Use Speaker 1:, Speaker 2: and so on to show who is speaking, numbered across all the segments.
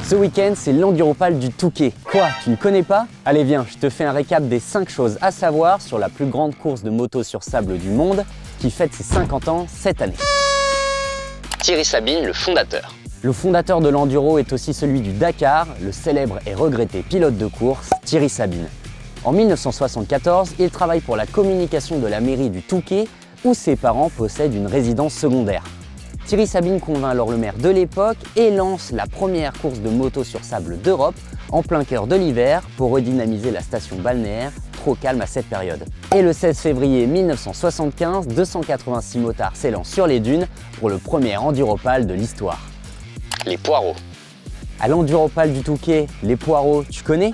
Speaker 1: Ce week-end, c'est l'Enduropal du Touquet. Quoi, tu ne connais pas? Allez viens, je te fais un récap des 5 choses à savoir sur la plus grande course de moto sur sable du monde qui fête ses 50 ans cette année.
Speaker 2: Thierry Sabine, le fondateur.
Speaker 1: Le fondateur de l'enduro est aussi celui du Dakar, le célèbre et regretté pilote de course Thierry Sabine. En 1974, il travaille pour la communication de la mairie du Touquet où ses parents possèdent une résidence secondaire. Thierry Sabine convainc alors le maire de l'époque et lance la première course de moto sur sable d'Europe en plein cœur de l'hiver pour redynamiser la station balnéaire, trop calme à cette période. Et le 16 février 1975, 286 motards s'élancent sur les dunes pour le premier Enduropal de l'histoire.
Speaker 2: Les poireaux.
Speaker 1: À l'Enduropal du Touquet, les poireaux, tu connais?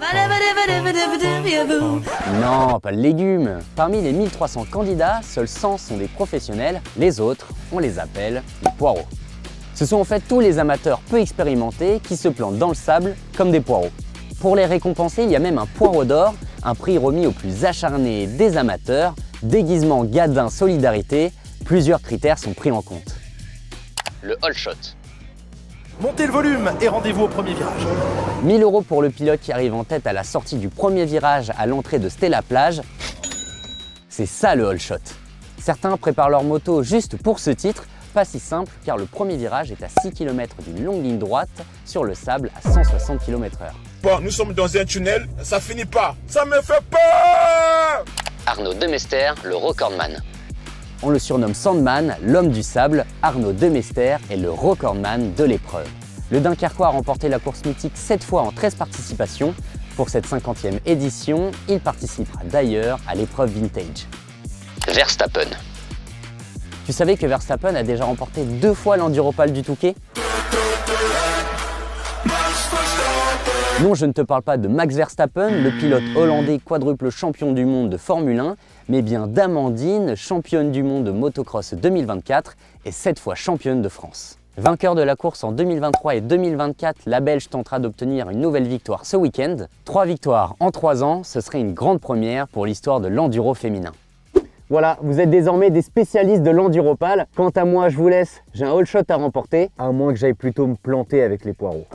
Speaker 1: Non, pas le légume. Parmi les 1300 candidats, seuls 100 sont des professionnels, les autres, on les appelle les poireaux. Ce sont en fait tous les amateurs peu expérimentés qui se plantent dans le sable comme des poireaux. Pour les récompenser, il y a même un poireau d'or, un prix remis aux plus acharnés des amateurs, déguisement gadin solidarité, plusieurs critères sont pris en compte.
Speaker 2: Le all shot.
Speaker 3: Montez le volume et rendez-vous au premier virage.
Speaker 1: 1 000 € pour le pilote qui arrive en tête à la sortie du premier virage à l'entrée de Stella Plage. C'est ça le all shot. Certains préparent leur moto juste pour ce titre, pas si simple car le premier virage est à 6 km d'une longue ligne droite sur le sable à 160 km/h.
Speaker 4: Bon, nous sommes dans un tunnel, ça finit pas, ça me fait peur!
Speaker 2: Arnaud Demester, le recordman.
Speaker 1: On le surnomme Sandman, l'homme du sable. Arnaud Demester est le recordman de l'épreuve. Le Dunkerquois a remporté la course mythique 7 fois en 13 participations. Pour cette 50e édition, il participera d'ailleurs à l'épreuve vintage.
Speaker 2: Verstappen.
Speaker 1: Tu savais que Verstappen a déjà remporté 2 fois l'Enduropal du Touquet? Non, je ne te parle pas de Max Verstappen, le pilote hollandais quadruple champion du monde de Formule 1, mais bien d'Amandine, championne du monde de motocross 2024 et 7 fois championne de France. Vainqueur de la course en 2023 et 2024, la Belge tentera d'obtenir une nouvelle victoire ce week-end. 3 victoires en 3 ans, ce serait une grande première pour l'histoire de l'enduro féminin. Voilà, vous êtes désormais des spécialistes de l'Enduropal. Quant à moi, je vous laisse, j'ai un all shot à remporter, à moins que j'aille plutôt me planter avec les poireaux.